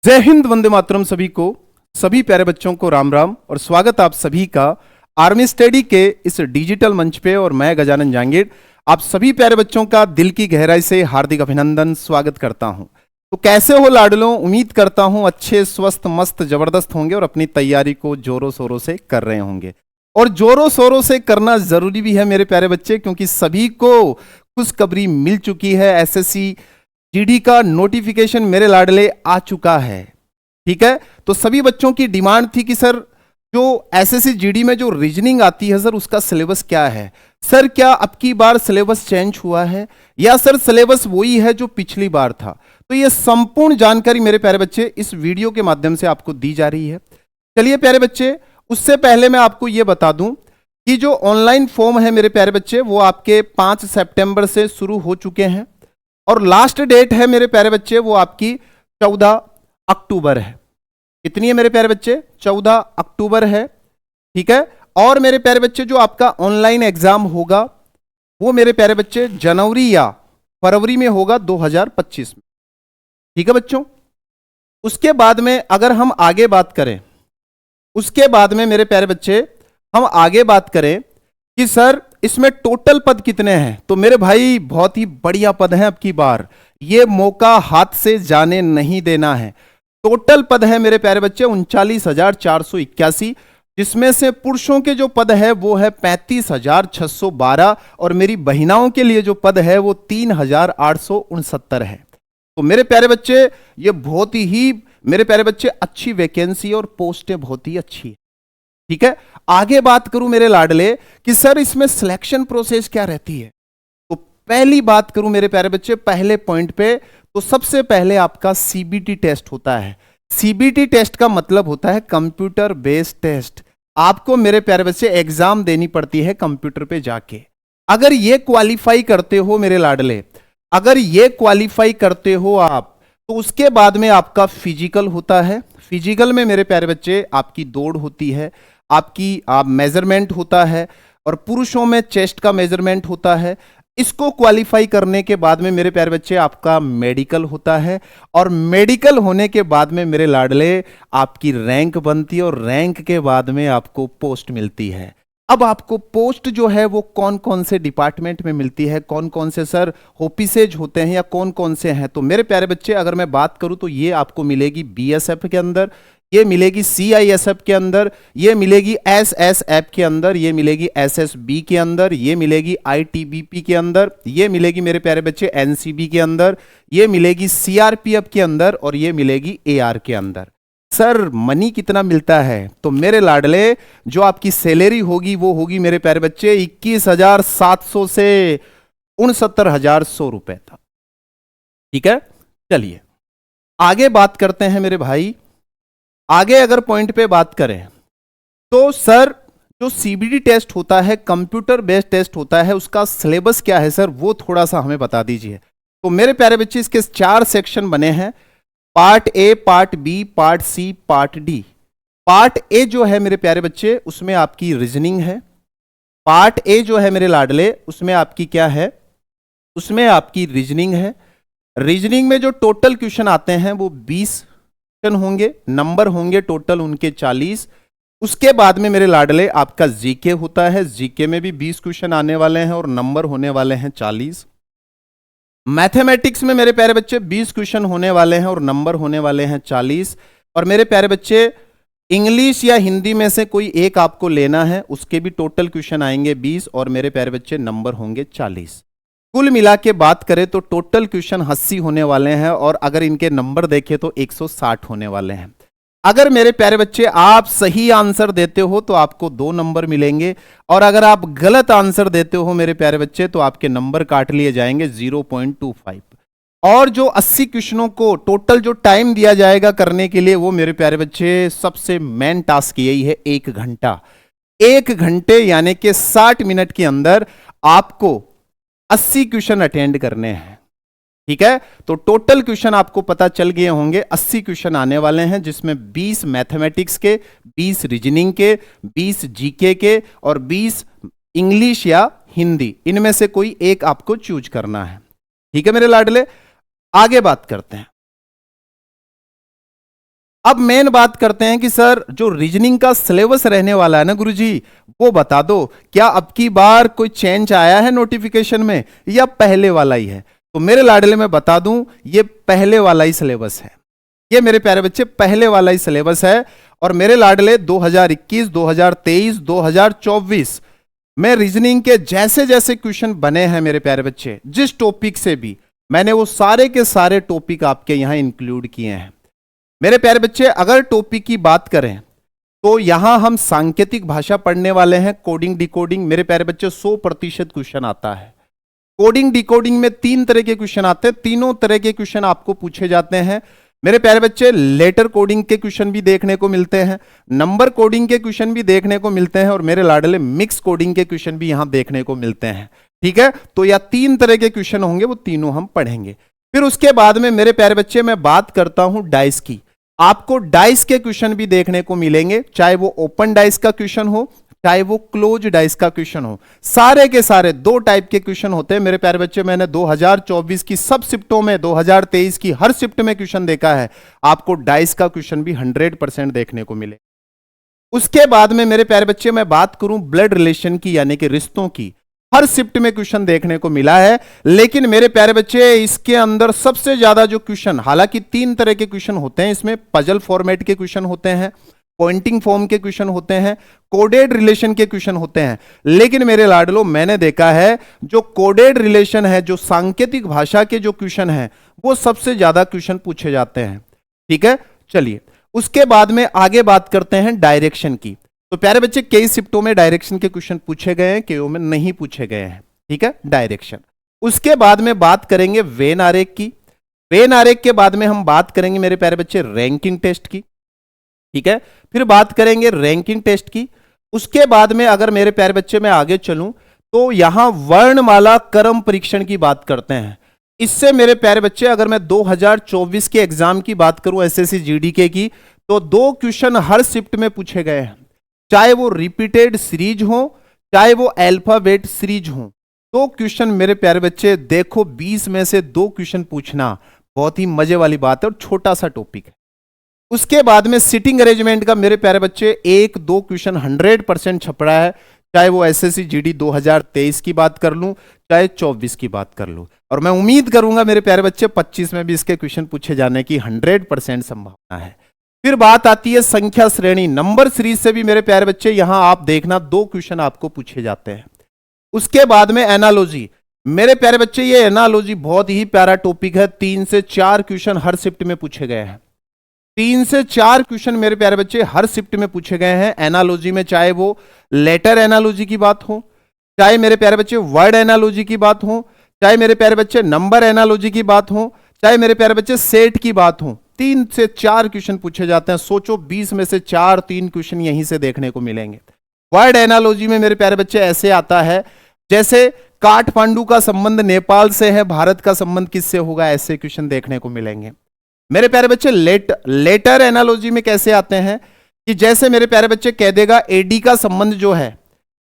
जय हिंद, वंदे मातरम। सभी को, सभी प्यारे बच्चों को राम राम और स्वागत आप सभी का आर्मी स्टडी के इस डिजिटल मंच पे। और मैं गजानन जांगीर आप सभी प्यारे बच्चों का दिल की गहराई से हार्दिक अभिनंदन स्वागत करता हूं। तो कैसे हो लाडलों? उम्मीद करता हूं अच्छे, स्वस्थ, मस्त, जबरदस्त होंगे और अपनी तैयारी को जोरों शोरों से कर रहे होंगे। और जोरों शोरों से करना जरूरी भी है मेरे प्यारे बच्चे, क्योंकि सभी को खुशखबरी मिल चुकी है। एसएससी जीडी का नोटिफिकेशन मेरे लाडले आ चुका है। ठीक है, तो सभी बच्चों की डिमांड थी कि सर जो एसएससी जीडी में जो रीजनिंग आती है सर उसका सिलेबस क्या है। सर क्या अब की बार सिलेबस चेंज हुआ है या सर सिलेबस वही है जो पिछली बार था? तो ये संपूर्ण जानकारी मेरे प्यारे बच्चे इस वीडियो के माध्यम से आपको दी जा रही है। चलिए प्यारे बच्चे, उससे पहले मैं आपको यह बता दूं कि जो ऑनलाइन फॉर्म है मेरे प्यारे बच्चे वो आपके 5 सितंबर से शुरू हो चुके हैं और लास्ट डेट है मेरे प्यारे बच्चे वो आपकी 14 अक्टूबर है। कितनी है मेरे प्यारे बच्चे? 14 अक्टूबर है। ठीक है, और मेरे प्यारे बच्चे जो आपका ऑनलाइन एग्जाम होगा वो मेरे प्यारे बच्चे जनवरी या फरवरी में होगा 2025 में। ठीक है बच्चों, उसके बाद में अगर हम आगे बात करें, उसके बाद में मेरे प्यारे बच्चे हम आगे बात करें कि सर इसमें टोटल पद कितने हैं, तो मेरे भाई बहुत ही बढ़िया पद है। अब की बार ये मौका हाथ से जाने नहीं देना है। टोटल पद है मेरे प्यारे बच्चे 39,481, जिसमें से पुरुषों के जो पद है वो है 35,612 और मेरी बहिनाओं के लिए जो पद है वो 3,869 है। तो मेरे प्यारे बच्चे ये बहुत ही मेरे प्यारे बच्चे अच्छी वैकेंसी और पोस्टें बहुत ही अच्छी है। ठीक है, आगे बात करूं मेरे लाडले कि सर इसमें सिलेक्शन प्रोसेस क्या रहती है। तो पहली बात करूं मेरे प्यारे बच्चे पहले पॉइंट पे, तो सबसे पहले आपका सीबीटी टेस्ट होता है। सीबीटी टेस्ट का मतलब होता है कंप्यूटर बेस्ड टेस्ट। आपको मेरे प्यारे बच्चे एग्जाम देनी पड़ती है कंप्यूटर पे जाके। अगर ये क्वालिफाई करते हो मेरे लाडले, अगर ये क्वालिफाई करते हो आप, तो उसके बाद में आपका फिजिकल होता है। फिजिकल में मेरे प्यारे बच्चे आपकी दौड़ होती है, आपकी मेजरमेंट होता है और पुरुषों में चेस्ट का मेजरमेंट होता है। इसको क्वालिफाई करने के बाद में मेरे प्यारे बच्चे आपका मेडिकल होता है और मेडिकल होने के बाद में मेरे लाडले आपकी रैंक बनती है और रैंक के बाद में आपको पोस्ट मिलती है। अब आपको पोस्ट जो है वो कौन कौन से डिपार्टमेंट में मिलती है, कौन कौन से सर ऑफिसेज होते हैं या कौन कौन से हैं, तो मेरे प्यारे बच्चे अगर मैं बात करूं तो ये आपको मिलेगी बीएसएफ के अंदर, ये मिलेगी सीआईएसएफ के अंदर, ये मिलेगी एसएसएफ के अंदर, ये मिलेगी एसएसबी के अंदर, ये मिलेगी आईटीबीपी के अंदर, ये मिलेगी मेरे प्यारे बच्चे एनसीबी के अंदर, ये मिलेगी सीआरपीएफ के अंदर और ये मिलेगी एआर के अंदर। सर मनी कितना मिलता है? तो मेरे लाडले जो आपकी सैलरी होगी वो होगी मेरे प्यारे बच्चे 21,700 से 69,100 रुपए तक। ठीक है, चलिए आगे बात करते हैं मेरे भाई। आगे अगर पॉइंट पे बात करें तो सर जो सीबीटी टेस्ट होता है, कंप्यूटर बेस्ड टेस्ट होता है, उसका सिलेबस क्या है सर वो थोड़ा सा हमें बता दीजिए। तो मेरे प्यारे बच्चे इसके 4 सेक्शन बने हैं, part A, part B, part C, part D. Part A जो है मेरे प्यारे बच्चे उसमें आपकी रीजनिंग है। पार्ट ए जो है मेरे लाडले उसमें आपकी क्या है? उसमें आपकी रीजनिंग है। रीजनिंग में जो टोटल क्वेश्चन आते हैं वो 20 क्वेश्चन होंगे, नंबर होंगे टोटल उनके 40। उसके बाद में मेरे लाडले आपका जीके होता है, जीके में भी 20 क्वेश्चन आने वाले हैं और नंबर होने वाले हैं 40। मैथमेटिक्स में मेरे प्यारे बच्चे 20 क्वेश्चन होने वाले हैं और नंबर होने वाले हैं 40। और मेरे प्यारे बच्चे इंग्लिश या हिंदी में से कोई एक आपको लेना है, उसके भी टोटल क्वेश्चन आएंगे 20 और मेरे प्यारे बच्चे नंबर होंगे 40। कुल मिला के बात करें तो टोटल क्वेश्चन 80 होने वाले हैं और अगर इनके नंबर देखें तो 160 होने वाले हैं। अगर मेरे प्यारे बच्चे आप सही आंसर देते हो तो आपको 2 नंबर मिलेंगे और अगर आप गलत आंसर देते हो मेरे प्यारे बच्चे तो आपके नंबर काट लिए जाएंगे 0.25। और जो 80 क्वेश्चनों को टोटल जो टाइम दिया जाएगा करने के लिए वो मेरे प्यारे बच्चे सबसे मेन टास्क यही है, 1 घंटा। 1 घंटे यानी कि 60 मिनट के अंदर आपको 80 क्वेश्चन अटेंड करने हैं। ठीक है, तो टोटल क्वेश्चन आपको पता चल गए होंगे, 80 क्वेश्चन आने वाले हैं जिसमें 20 मैथमेटिक्स के, 20 रीजनिंग के, 20 जीके के और 20 इंग्लिश या हिंदी। इनमें से कोई एक आपको चूज करना है। ठीक है मेरे लाडले, आगे बात करते हैं। अब मेन बात करते हैं कि सर जो रीजनिंग का सिलेबस रहने वाला है ना गुरुजी, वो बता दो, क्या अब की बार कोई चेंज आया है नोटिफिकेशन में या पहले वाला ही है? तो मेरे लाडले में बता दूं, ये पहले वाला ही सिलेबस है। ये मेरे प्यारे बच्चे पहले वाला ही सिलेबस है। और मेरे लाडले 2021, 2023, 2024 में रीजनिंग के जैसे जैसे क्वेश्चन बने हैं मेरे प्यारे बच्चे, जिस टॉपिक से भी, मैंने वो सारे के सारे टॉपिक आपके यहां इंक्लूड किए हैं। मेरे प्यारे बच्चे, अगर टॉपिक की बात करें तो यहां हम सांकेतिक भाषा पढ़ने वाले हैं, कोडिंग डिकोडिंग। मेरे प्यारे बच्चे 100% क्वेश्चन आता है। कोडिंग डिकोडिंग में 3 तरह के क्वेश्चन आते हैं, तीनों तरह के क्वेश्चन आपको पूछे जाते हैं। मेरे प्यारे बच्चे, लेटर कोडिंग के क्वेश्चन भी देखने को मिलते हैं, नंबर कोडिंग के क्वेश्चन भी देखने को मिलते हैं, और मेरे लाडले मिक्स कोडिंग के क्वेश्चन भी यहां देखने को मिलते हैं। ठीक है, तो यह 3 तरह के क्वेश्चन होंगे, वो तीनों हम पढ़ेंगे। फिर उसके बाद में मेरे प्यारे बच्चे मैं बात करता हूं डाइस की। आपको डाइस के क्वेश्चन भी देखने को मिलेंगे, चाहे वो ओपन डाइस का क्वेश्चन हो, चाहे वो क्लोज डाइस का क्वेश्चन हो। सारे के सारे 2 टाइप के क्वेश्चन होते हैं मेरे प्यारे बच्चे। मैंने 2024 की सब शिफ्टों में, 2023 की हर शिफ्ट में क्वेश्चन देखा है। आपको डाइस का क्वेश्चन भी 100% देखने को मिले। उसके बाद में मेरे प्यारे बच्चे मैं बात करूं ब्लड रिलेशन की, यानी कि रिश्तों की, हर शिफ्ट में क्वेश्चन देखने को मिला है। लेकिन मेरे प्यारे बच्चे, इसके अंदर सबसे ज्यादा जो क्वेश्चन, हालांकि 3 तरह के क्वेश्चन होते हैं इसमें, पजल फॉर्मेट के क्वेश्चन होते हैं, पॉइंटिंग फॉर्म के क्वेश्चन होते हैं, कोडेड रिलेशन के क्वेश्चन होते हैं। लेकिन मेरे लाडलो, मैंने देखा है जो कोडेड रिलेशन है, जो सांकेतिक भाषा के जो क्वेश्चन हैं, वो सबसे ज्यादा क्वेश्चन पूछे जाते हैं। ठीक है, चलिए उसके बाद में आगे बात करते हैं डायरेक्शन की। तो प्यारे बच्चे, कई शिफ्टों में डायरेक्शन के क्वेश्चन पूछे गए हैं, कई में नहीं पूछे गए हैं। ठीक है, डायरेक्शन। उसके बाद में बात करेंगे वेन आरेख की। वेन आरेख के बाद में हम बात करेंगे मेरे प्यारे बच्चे रैंकिंग टेस्ट की। ठीक है, फिर बात करेंगे रैंकिंग टेस्ट की। उसके बाद में अगर मेरे प्यारे बच्चे मैं आगे चलूं तो यहां वर्णमाला क्रम परीक्षण की बात करते हैं। इससे मेरे प्यारे बच्चे, अगर मैं 2024 के एग्जाम की बात करूं, एसएससी जीडीके की, तो 2 क्वेश्चन हर शिफ्ट में पूछे गए हैं, चाहे वो रिपीटेड सीरीज हो, चाहे वो अल्फाबेट सीरीज हो। 2 क्वेश्चन मेरे प्यारे बच्चे, देखो 20 में से 2 क्वेश्चन पूछना बहुत ही मजे वाली बात है, और छोटा सा टॉपिक है। उसके बाद में सिटिंग अरेंजमेंट का मेरे प्यारे बच्चे 1-2 क्वेश्चन 100% छप रहा है, चाहे वो एसएससी जीडी 2023 की बात कर लूं, चाहे 24 की बात कर लूं। और मैं उम्मीद करूंगा मेरे प्यारे बच्चे 25 में भी इसके क्वेश्चन पूछे जाने की 100% संभावना है। फिर बात आती है संख्या श्रेणी, नंबर सीरीज से भी मेरे प्यारे बच्चे यहां आप देखना 2 क्वेश्चन आपको पूछे जाते हैं। उसके बाद में एनालॉजी। मेरे प्यारे बच्चे, ये एनालॉजी बहुत ही प्यारा टॉपिक है। 3 से 4 क्वेश्चन हर शिफ्ट में पूछे गए हैं। 3 से 4 क्वेश्चन मेरे प्यारे बच्चे हर शिफ्ट में पूछे गए हैं एनालॉजी में, चाहे वो लेटर एनालॉजी की बात हो, चाहे मेरे प्यारे बच्चे वर्ड एनालॉजी की बात हो, चाहे मेरे प्यारे बच्चे नंबर एनालॉजी की बात हो, चाहे मेरे प्यारे बच्चे सेट की बात हो। 3 से 4 क्वेश्चन पूछे जाते हैं। सोचो 20 में से 4-3 क्वेश्चन यहीं से देखने को मिलेंगे। वर्ड एनालॉजी में मेरे प्यारे बच्चे ऐसे आता है, जैसे काठमांडू का संबंध नेपाल से है, भारत का संबंध किससे होगा, ऐसे क्वेश्चन देखने को मिलेंगे। मेरे प्यारे बच्चे लेटर एनालॉजी में कैसे आते हैं कि जैसे मेरे प्यारे बच्चे कह देगा एडी का संबंध जो है,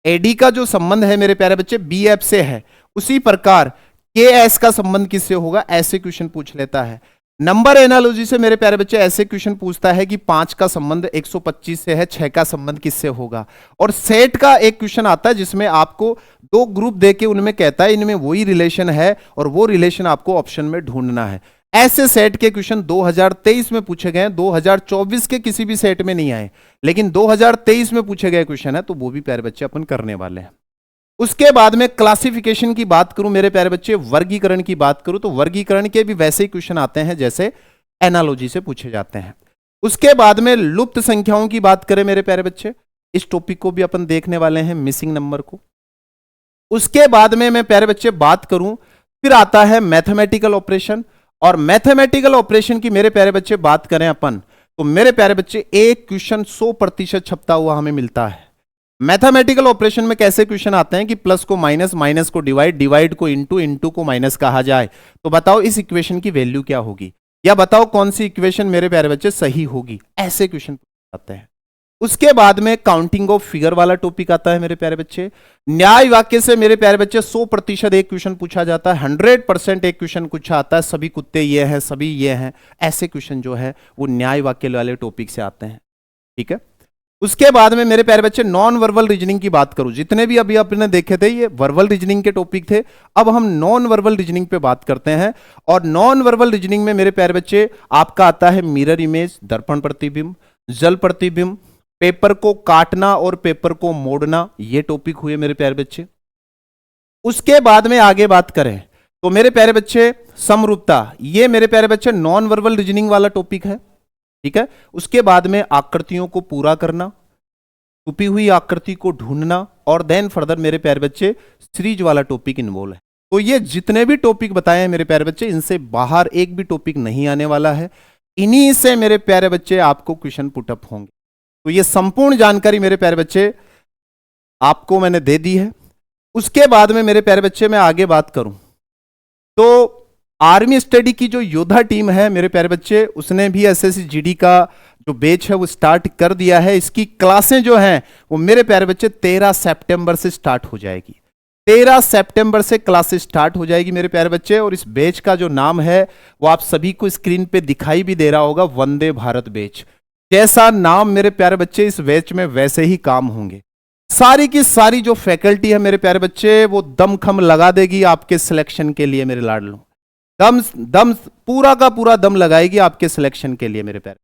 एडी का जो संबंध है मेरे प्यारे बच्चे बीएफ से है, उसी प्रकार के एस का संबंध किससे होगा, ऐसे क्वेश्चन पूछ लेता है। नंबर एनालॉजी से मेरे प्यारे बच्चे ऐसे क्वेश्चन पूछता है कि 5 का संबंध 125 से है, 6 का संबंध किससे होगा। और सेट का एक क्वेश्चन आता है जिसमें आपको 2 ग्रुप देके उनमें कहता है इनमें वही रिलेशन है, और वो रिलेशन आपको ऑप्शन में ढूंढना है। ऐसे सेट के क्वेश्चन 2023 में पूछे गए, 2024 के किसी भी सेट में नहीं आए, लेकिन 2023 में पूछे गए क्वेश्चन है, तो वो भी प्यारे बच्चे अपन करने वाले हैं। उसके बाद में क्लासिफिकेशन की बात करूं मेरे प्यारे बच्चे, वर्गीकरण की बात करूं, तो वर्गीकरण के भी वैसे ही क्वेश्चन आते हैं जैसे एनालॉजी से पूछे जाते हैं। उसके बाद में लुप्त संख्याओं की बात करें मेरे प्यारे बच्चे, इस टॉपिक को भी अपन देखने वाले हैं, मिसिंग नंबर को। उसके बाद में मैं प्यारे बच्चे बात करूं, फिर आता है मैथमेटिकल ऑपरेशन। और मैथमेटिकल ऑपरेशन की मेरे प्यारे बच्चे बात करें अपन, तो मेरे प्यारे बच्चे एक क्वेश्चन 100% छपता हुआ हमें मिलता है। मैथमेटिकल ऑपरेशन में कैसे क्वेश्चन आते हैं कि प्लस को माइनस, माइनस को डिवाइड, डिवाइड को इंटू, इंटू को माइनस कहा जाए, तो बताओ इस इक्वेशन की वैल्यू क्या होगी, या बताओ कौन सी इक्वेशन मेरे प्यारे बच्चे सही होगी, ऐसे क्वेश्चन आते हैं। उसके बाद में काउंटिंग ऑफ फिगर वाला टॉपिक आता है मेरे प्यारे बच्चे। न्याय वाक्य से मेरे प्यारे बच्चे 100% एक क्वेश्चन पूछा जाता है, 100% एक क्वेश्चन पूछा आता है, सभी कुत्ते ये हैं, सभी ये हैं, ऐसे क्वेश्चन जो है वो न्याय वाक्य वाले टॉपिक से आते हैं। ठीक है, उसके बाद में मेरे प्यारे बच्चे नॉन वर्बल रीजनिंग की बात करूं, जितने भी अभी आपने देखे थे ये वर्बल रीजनिंग के टॉपिक थे, अब हम नॉन वर्बल रीजनिंग पे बात करते हैं। और नॉन वर्बल रीजनिंग में मेरे प्यारे बच्चे आपका आता है मिरर इमेज, दर्पण प्रतिबिंब, जल प्रतिबिंब, पेपर को काटना और पेपर को मोड़ना, ये टॉपिक हुए मेरे प्यारे बच्चे। उसके बाद में आगे बात करें तो मेरे प्यारे बच्चे समरूपता, ये मेरे प्यारे बच्चे नॉन वर्बल रीजनिंग वाला टॉपिक है। ठीक है, उसके बाद में आकृतियों को पूरा करना, छुपी हुई आकृति को ढूंढना, और देन फर्दर मेरे प्यारे बच्चे सीरीज वाला टॉपिक इन्वॉल्व है। तो ये जितने भी टॉपिक बताए हैं मेरे प्यारे बच्चे, इनसे बाहर एक भी टॉपिक नहीं आने वाला है, इन्हीं से मेरे प्यारे बच्चे आपको क्वेश्चन पुटअप होंगे। तो ये संपूर्ण जानकारी मेरे प्यारे बच्चे आपको मैंने दे दी है। उसके बाद में मेरे प्यारे बच्चे मैं आगे बात करूं तो आर्मी स्टडी की जो योद्धा टीम है मेरे प्यारे बच्चे, उसने भी एसएससी जीडी का जो बैच है वो स्टार्ट कर दिया है। इसकी क्लासें जो हैं वो मेरे प्यारे बच्चे 13 सितंबर से स्टार्ट हो जाएगी। 13 सितंबर से क्लासेस स्टार्ट हो जाएगी मेरे प्यारे बच्चे। और इस बैच का जो नाम है वो आप सभी को स्क्रीन पे दिखाई भी दे रहा होगा, वंदे भारत बैच। जैसा नाम मेरे प्यारे बच्चे इस बैच में वैसे ही काम होंगे। सारी की सारी जो फैकल्टी है मेरे प्यारे बच्चे वो दमखम लगा देगी आपके सिलेक्शन के लिए मेरे लाडलों, दम पूरा का पूरा दम लगाएगी आपके सिलेक्शन के लिए मेरे प्यारे।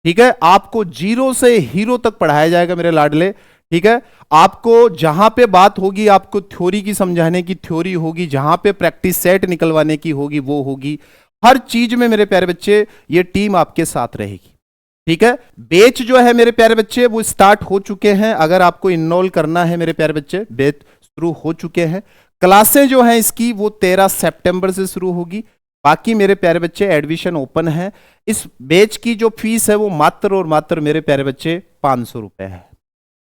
ठीक है, आपको जीरो से हीरो तक पढ़ाया जाएगा मेरे लाडले। ठीक है, आपको जहां पे बात होगी, आपको थ्योरी की समझाने की थ्योरी होगी, जहां पे प्रैक्टिस सेट निकलवाने की होगी वो होगी। हर चीज में मेरे प्यारे बच्चे ये टीम आपके साथ रहेगी। ठीक है, बैच जो है मेरे प्यारे बच्चे वो स्टार्ट हो चुके हैं। अगर आपको इनरोल करना है मेरे प्यारे बच्चे, बैच शुरू हो चुके हैं। क्लासें जो हैं इसकी वो 13 सितंबर से शुरू होगी। बाकी मेरे प्यारे बच्चे एडमिशन ओपन है। इस बैच की जो फीस है वो मात्र और मात्र मेरे प्यारे बच्चे 500 रुपए है।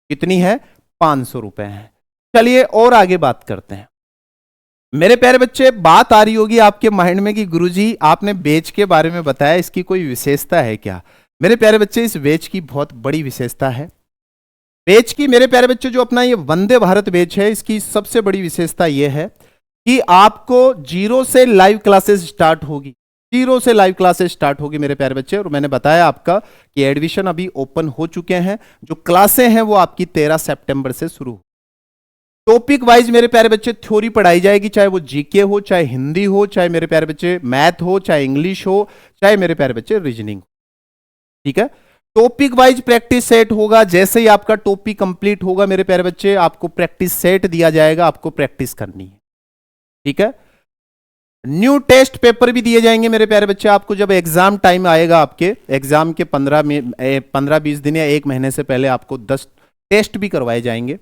कितनी है? 500 रुपए है। चलिए और आगे बात करते हैं मेरे प्यारे बच्चे। बात आ रही होगी आपके माइंड में कि गुरुजी आपने बैच के बारे में बताया, इसकी कोई विशेषता है क्या? मेरे प्यारे बच्चे इस बैच की बहुत बड़ी विशेषता है। बैच की मेरे प्यारे बच्चे जो अपना ये वंदे भारत बैच है, इसकी सबसे बड़ी विशेषता ये है कि आपको जीरो से लाइव क्लासेस स्टार्ट होगी। जीरो से लाइव क्लासेस स्टार्ट होगी मेरे प्यारे बच्चे। और मैंने बताया आपका कि एडमिशन अभी ओपन हो चुके हैं। जो क्लासें हैं वो आपकी 13 सितंबर से शुरू हो। टॉपिक वाइज मेरे प्यारे बच्चे थ्योरी पढ़ाई जाएगी, चाहे वो जीके हो, चाहे हिंदी हो, चाहे मेरे प्यारे बच्चे मैथ हो, चाहे इंग्लिश हो, चाहे मेरे प्यारे बच्चे रीजनिंग हो। ठीक है, टॉपिक वाइज प्रैक्टिस सेट होगा। जैसे ही आपका टॉपिक कंप्लीट होगा मेरे प्यारे बच्चे, आपको प्रैक्टिस सेट दिया जाएगा, आपको प्रैक्टिस करनी है। ठीक है, न्यू टेस्ट पेपर भी दिए जाएंगे मेरे प्यारे बच्चे आपको। जब एग्जाम टाइम आएगा, आपके एग्जाम के 15-20 दिन या 1 महीने से पहले आपको 10 टेस्ट भी करवाए जाएंगे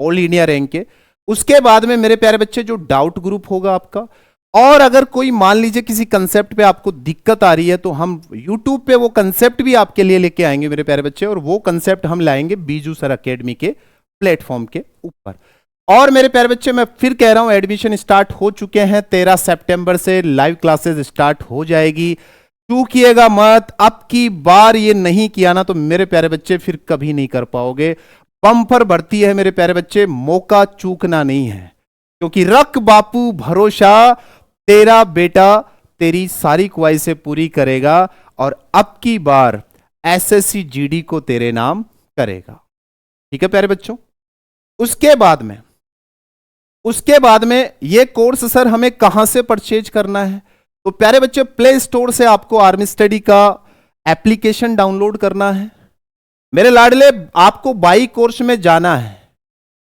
ऑल इंडिया रैंक के। उसके बाद में मेरे प्यारे बच्चे जो डाउट ग्रुप होगा आपका, और अगर कोई मान लीजिए किसी कंसेप्ट पे आपको दिक्कत आ रही है तो हम यूट्यूब पे वो कंसेप्ट भी आपके लिए लेके आएंगे मेरे प्यारे बच्चे। और वो कंसेप्ट हम लाएंगे बीजू सर एकेडमी के प्लेटफॉर्म के ऊपर। और मेरे प्यारे बच्चे मैं फिर कह रहा हूं, एडमिशन स्टार्ट हो चुके हैं। 13 सितंबर से लाइव क्लासेस स्टार्ट हो जाएगी। चूकिएगा मत, अब की बार ये नहीं किया ना तो मेरे प्यारे बच्चे फिर कभी नहीं कर पाओगे। बम्पर भर्ती है मेरे प्यारे बच्चे, मौका चूकना नहीं है। क्योंकि रख बापू भरोसा, तेरा बेटा तेरी सारी ख्वाहिशें पूरी करेगा और अब की बार एसएससी जीडी को तेरे नाम करेगा। ठीक है प्यारे बच्चों, उसके बाद में ये कोर्स सर हमें कहां से परचेज करना है? तो प्यारे बच्चे प्ले स्टोर से आपको आर्मी स्टडी का एप्लीकेशन डाउनलोड करना है। मेरे लाडले आपको बाई कोर्स में जाना है।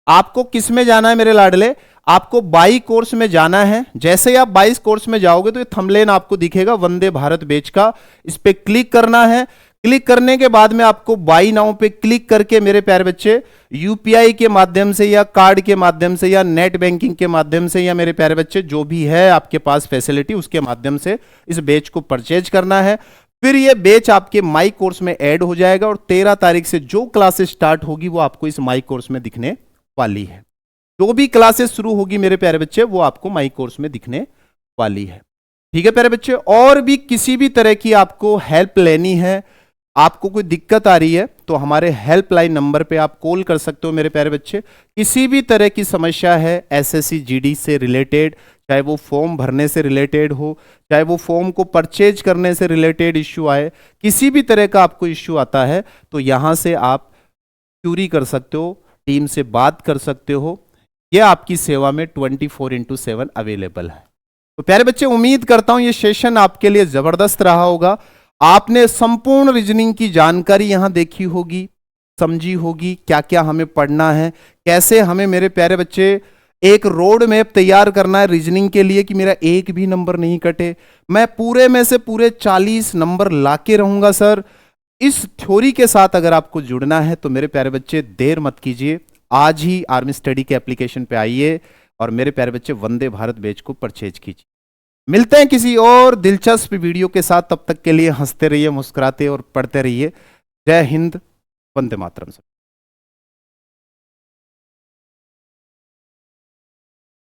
आपको किस में जाना है मेरे लाडले? आपको बाई कोर्स में जाना है। जैसे ही आप 22 कोर्स में जाओगे तो ये थंबनेल आपको दिखेगा वंदे भारत बैच का, इस पे क्लिक करना है। क्लिक करने के बाद में आपको बाई नाउ पे क्लिक करके मेरे प्यारे बच्चे यूपीआई के माध्यम से या कार्ड के माध्यम से या नेट बैंकिंग के माध्यम से या मेरे प्यारे बच्चे जो भी है आपके पास फैसिलिटी, उसके माध्यम से इस बैच को परचेज करना है। फिर ये बैच आपके माई कोर्स में ऐड हो जाएगा और 13 तारीख से जो क्लासेस स्टार्ट होगी वो आपको इस माई कोर्स में दिखने वाली है। जो भी क्लासेस शुरू होगी मेरे प्यारे बच्चे वो आपको माई कोर्स में दिखने वाली है। ठीक है प्यारे बच्चे, और भी किसी भी तरह की आपको हेल्प लेनी है, आपको कोई दिक्कत आ रही है तो हमारे हेल्पलाइन नंबर पे आप कॉल कर सकते हो मेरे प्यारे बच्चे। किसी भी तरह की समस्या है एसएससी जीडी से रिलेटेड, चाहे वो फॉर्म भरने से रिलेटेड हो, चाहे वो फॉर्म को परचेज करने से रिलेटेड इश्यू आए, किसी भी तरह का आपको इश्यू आता है तो यहाँ से आप क्यूरी कर सकते हो, टीम से बात कर सकते हो। यह आपकी सेवा में 24/7 अवेलेबल है। तो प्यारे बच्चे, उम्मीद करता हूं ये सेशन आपके लिए जबरदस्त रहा होगा। आपने संपूर्ण रीजनिंग की जानकारी यहां देखी होगी, समझी होगी, क्या क्या हमें पढ़ना है, कैसे हमें मेरे प्यारे बच्चे एक रोड मैप तैयार करना है रीजनिंग के लिए कि मेरा एक भी नंबर नहीं कटे। मैं पूरे में से पूरे 40 नंबर लाके रहूंगा सर। इस थ्योरी के साथ अगर आपको जुड़ना है तो मेरे प्यारे बच्चे देर मत कीजिए, आज ही आर्मी स्टडी के एप्लीकेशन पे आइए और मेरे प्यारे बच्चे वंदे भारत बैच को परचेज कीजिए। मिलते हैं किसी और दिलचस्प वीडियो के साथ, तब तक के लिए हंसते रहिए, मुस्कुराते और पढ़ते रहिए। जय हिंद, वंदे मातरम।